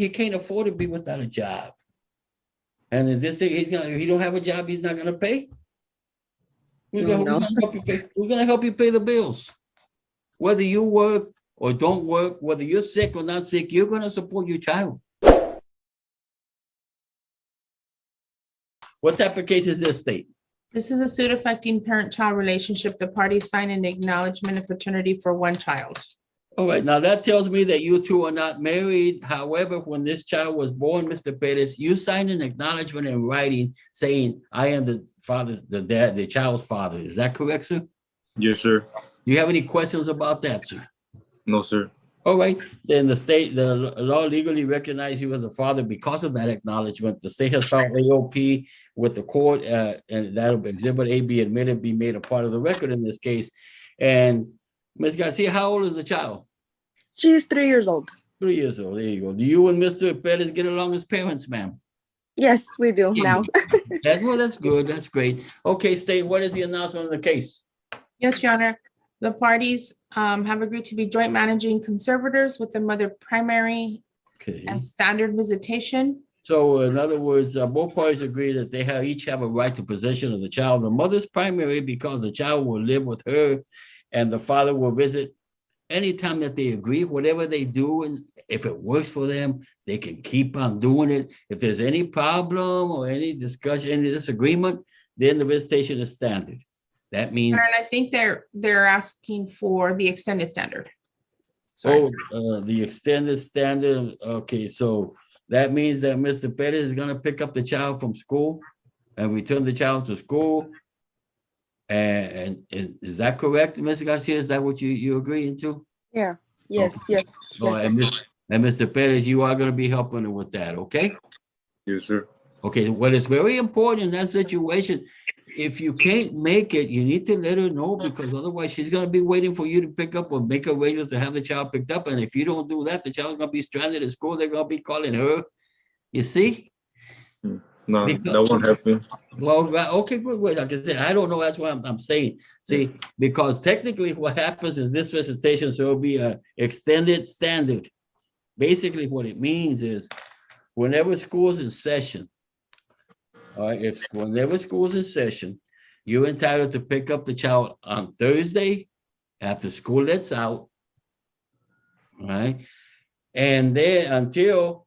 he can't afford to be without a job. And is this if he don't have a job, he's not gonna pay? Who's gonna help you pay? Who's gonna help you pay the bills? Whether you work or don't work, whether you're sick or not sick, you're gonna support your child. What type of case is this, State? This is a suit affecting parent-child relationship. The parties sign an acknowledgement of paternity for one child. All right, now that tells me that you two are not married. However, when this child was born, Mr. Bettis, you signed an acknowledgement in writing saying, I am the father, the child's father. Is that correct, sir? Yes, sir. Do you have any questions about that, sir? No, sir. All right, then the law legally recognizes you as a father because of that acknowledgement. The state has filed AOP with the court, and that'll be exhibit A be admitted, be made a part of the record in this case. And Ms. Garcia, how old is the child? She's 3 years old. 3 years old. There you go. Do you and Mr. Bettis get along as parents, ma'am? Yes, we do now. Well, that's good. That's great. Okay, State, what is the announcement of the case? Yes, Your Honor. The parties have agreed to be joint managing conservators with the mother primary Okay. and standard visitation. So in other words, both parties agree that they each have a right to possession of the child. The mother's primary because the child will live with her and the father will visit anytime that they agree, whatever they do. And if it works for them, they can keep on doing it. If there's any problem or any discussion, any disagreement, then the visitation is standard. That means. And I think they're asking for the extended standard. Sorry. The extended standard. Okay, so that means that Mr. Bettis is gonna pick up the child from school and return the child to school. And is that correct, Ms. Garcia? Is that what you agreeing to? Yeah. Yes. Okay. Yes. Oh, Yes, and Mr. Bettis, you are gonna be helping her with that, okay? Yes, sir. Okay, what is very important in that situation, if you can't make it, you need to let her know because otherwise she's gonna be waiting for you to pick up or make arrangements to have the child picked up. And if you don't do that, the child's gonna be stranded at school. They're gonna be calling her. You see? No, that won't happen. Well, okay, good. Like I said, I don't know. That's why I'm saying. See, because technically what happens is this visitation, so it'll be a extended standard. Basically, what it means is whenever school's in session, all right, whenever school's in session, you're entitled to pick up the child on Thursday after school lets out, all right? And then until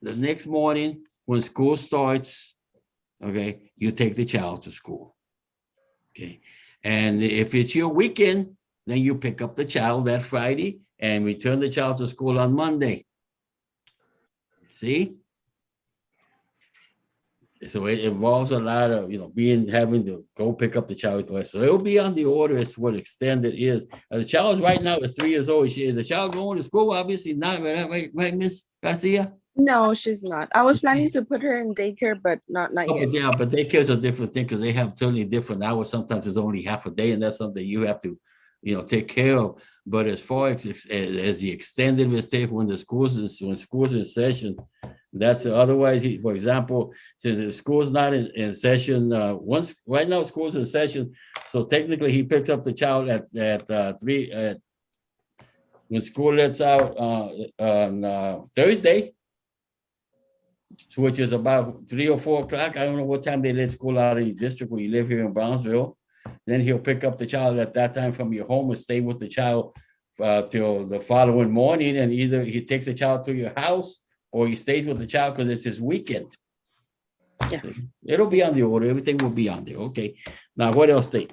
the next morning when school starts, okay, you take the child to school, okay? And if it's your weekend, then you pick up the child that Friday and return the child to school on Monday. See? So it involves a lot of, having to go pick up the child. So it'll be on the order as what extended is. The child right now is 3 years old. Is the child going to school? Obviously not, right, Miss Garcia? No, she's not. I was planning to put her in daycare, but not Oh, yet. yeah, but daycare is a different thing because they have certainly different hours. Sometimes it's only half a day, and that's something you have to, take care of. But as far as the extended mistake when school's in session, that's otherwise. For example, since the school's not in session, right now school's in session, so technically he picks up the child at 3 when school lets out on Thursday, which is about 3 or 4 o'clock. I don't know what time they let school out of your district where you live here in Brownsville. Then he'll pick up the child at that time from your home and stay with the child till the following morning. And either he takes the child to your house or he stays with the child because it's his weekend. Yeah. It'll be on the order. Everything will be on there. Okay. Now, what else, State?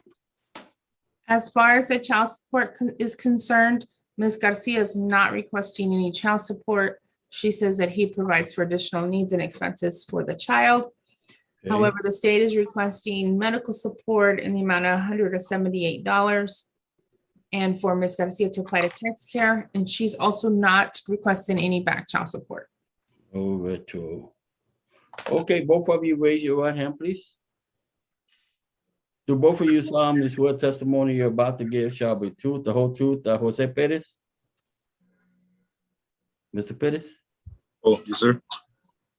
As far as the child support is concerned, Ms. Garcia is not requesting any child support. She says that he provides for additional needs and expenses for the child. Okay. However, the state is requesting medical support in the amount of $178 and for Ms. Garcia to apply to tax care. And she's also not requesting any back child support. Over to. Okay, both of you raise your right hand, please. Do both of you solemnly swear testimony you're about to give shall be truth, the whole truth, Jose Perez? Mr. Perez? Oh, yes, sir.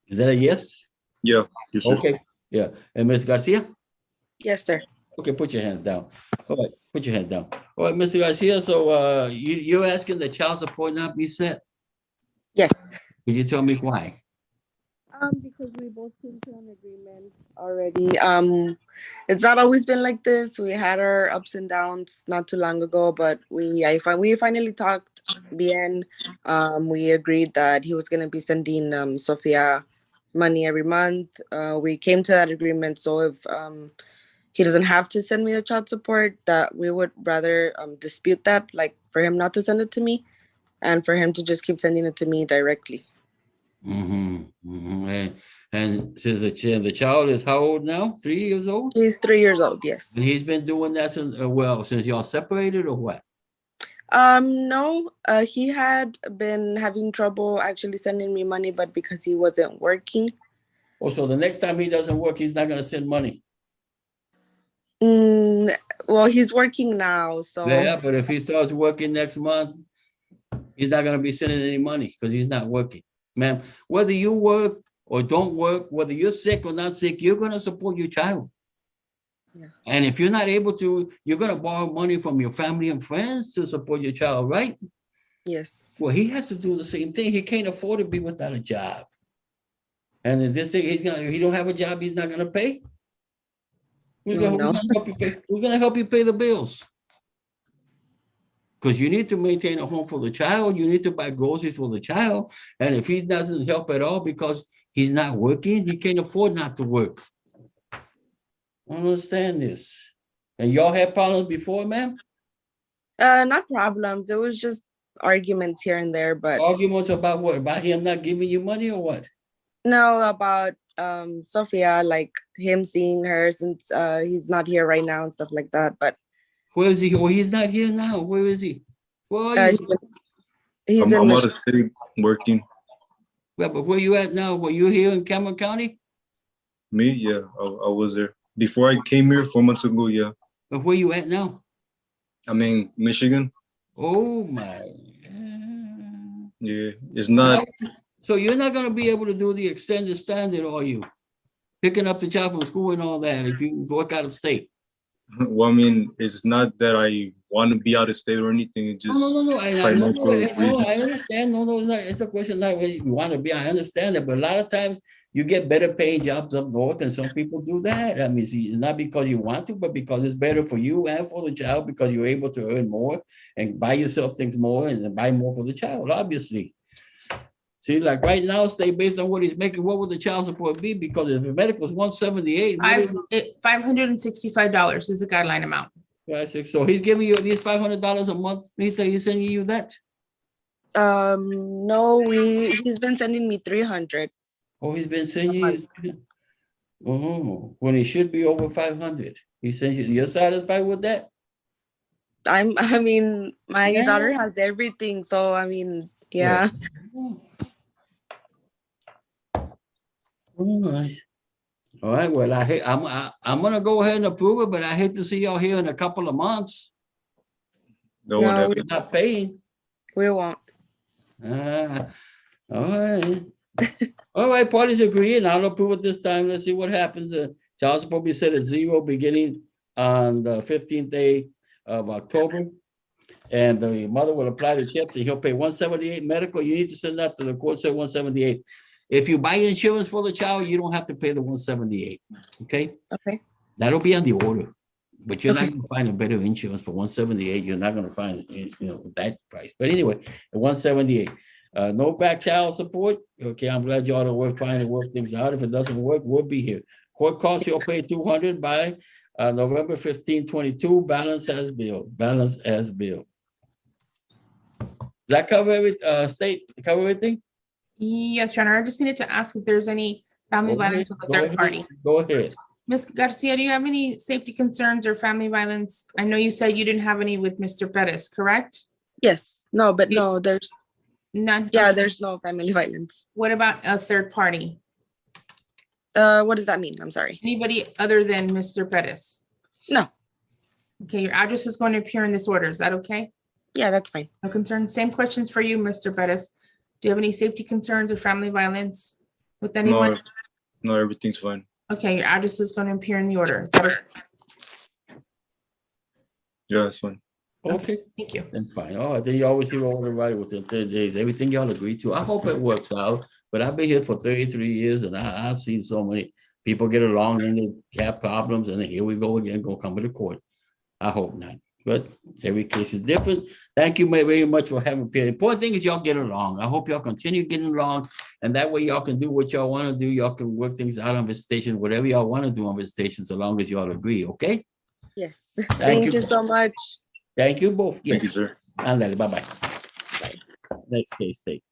Is that a yes? Yeah, yes, sir. Okay, yeah. And Ms. Garcia? Yes, sir. Okay, put your hands down. All right, put your hands down. All right, Mr. Garcia, so you're asking the child support not be set? Yes. Could you tell me why? Because we both came to an agreement already. It's not always been like this. We had our ups and downs not too long ago, but we finally talked. Bien. We agreed that he was gonna be sending Sophia money every month. We came to that agreement. So if he doesn't have to send me the child support, that we would rather dispute that, like for him not to send it to me, and for him to just keep sending it to me directly. And since the child is how old now? 3 years old? He's 3 years old. Yes. And he's been doing that since, since y'all separated or what? No, he had been having trouble actually sending me money, but because he wasn't working. Oh, so the next time he doesn't work, he's not gonna send money. Well, he's working now, so Yeah, but if he starts working next month, he's not gonna be sending any money because he's not working. Ma'am, whether you work or don't work, whether you're sick or not sick, you're gonna support your child. Yeah. And if you're not able to, you're gonna borrow money from your family and friends to support your child, right? yes. Well, he has to do the same thing. He can't afford to be without a job. And is this thing if he don't have a job, he's not gonna pay? Who's No. gonna help you pay? Who's gonna help you pay the bills? Because you need to maintain a home for the child. You need to buy groceries for the child. And if he doesn't help at all because he's not working, he can't afford not to work. I understand this. And y'all had problems before, ma'am? Not problems. It was just arguments here and there, but Arguments about what? About him not giving you money or what? no, about Sophia, like him seeing her since he's not here right now and stuff like that. But Where is he? Oh, he's not here now. Where is he? Where are you? he's I'm in out of state working. Well, but where you at now? Were you here in Cameron County? Me, yeah, I was there. Before I came here 4 months ago, yeah. But where you at now? I'm in Michigan. Oh my. Yeah, it's not. So you're not gonna be able to do the extended standard, are you? Picking up the child from school and all that if you work out of state. Well, I mean, it's not that I want to be out of state or anything. It's just No. I financial reasons. understand. No, it's not. It's a question not where you want to be. I understand that, but a lot of times you get better paying jobs up north, and some people do that. I mean, see, not because you want to, but because it's better for you and for the child because you're able to earn more and buy yourself things more and then buy more for the child, obviously. See, like right now, stay based on what he's making. What would the child support be? Because if the medical is 178, $565 is the guideline amount. so he's giving you at least $500 a month. He's sending you that. no, he's been sending me 300. Oh, he's been sending you. Oh, when it should be over 500. He sends you. You're satisfied with that? I mean, my daughter has everything, so I mean, yeah. All right. Well, I'm gonna go ahead and approve it, but I hate to see y'all here in a couple of months. No one No, ever. You're not paying. We won't. All right. All right, parties agree, and I'll approve it this time. Let's see what happens. Child support will be set at 0 beginning on the 15th day of October. And the mother will apply the chips and he'll pay 178 medical. You need to send that to the court, say 178. If you buy insurance for the child, you don't have to pay the 178. Okay? Okay. That'll be on the order. But you're not going to find a better insurance for 178. You're not going to find that price. But anyway, at 178. No back child support. Okay, I'm glad y'all are trying to work things out. If it doesn't work, we'll be here. Court costs you'll pay $200 by November 15, 22. Balance as billed. Balance as billed. Does that cover everything? Yes, Your Honor. I just needed to ask if there's any family violence with a third party. Go ahead. Ms. Garcia, do you have any safety concerns or family violence? I know you said you didn't have any with Mr. Bettis, correct? Yes. No, but no, there's None. yeah, there's no family violence. What about a third party? What does that mean? I'm sorry. Anybody other than Mr. Bettis? No. Okay, your address is going to appear in this order. Is that okay? Yeah, that's fine. No concerns. Same questions for you, Mr. Bettis. Do you have any safety concerns or family violence with anyone? No, everything's fine. Okay, your address is going to appear in the order. Is that okay? Yeah, it's fine. Okay, Thank you. then fine. Oh, then you always hear all the right within 30 days, everything y'all agree to. I hope it works out, but I've been here for 33 years and I've seen so many people get along and they have problems and then here we go again, go come to the court. I hope not, but every case is different. Thank you very much for having me. The important thing is y'all get along. I hope y'all continue getting along and that way y'all can do what y'all want to do. Y'all can work things out on visitation, whatever y'all want to do on visitation, so long as y'all agree, okay? Yes. Thank you. you so much. Thank you both. Thank you, Yes. sir. Ándale, bye bye. Next case, state.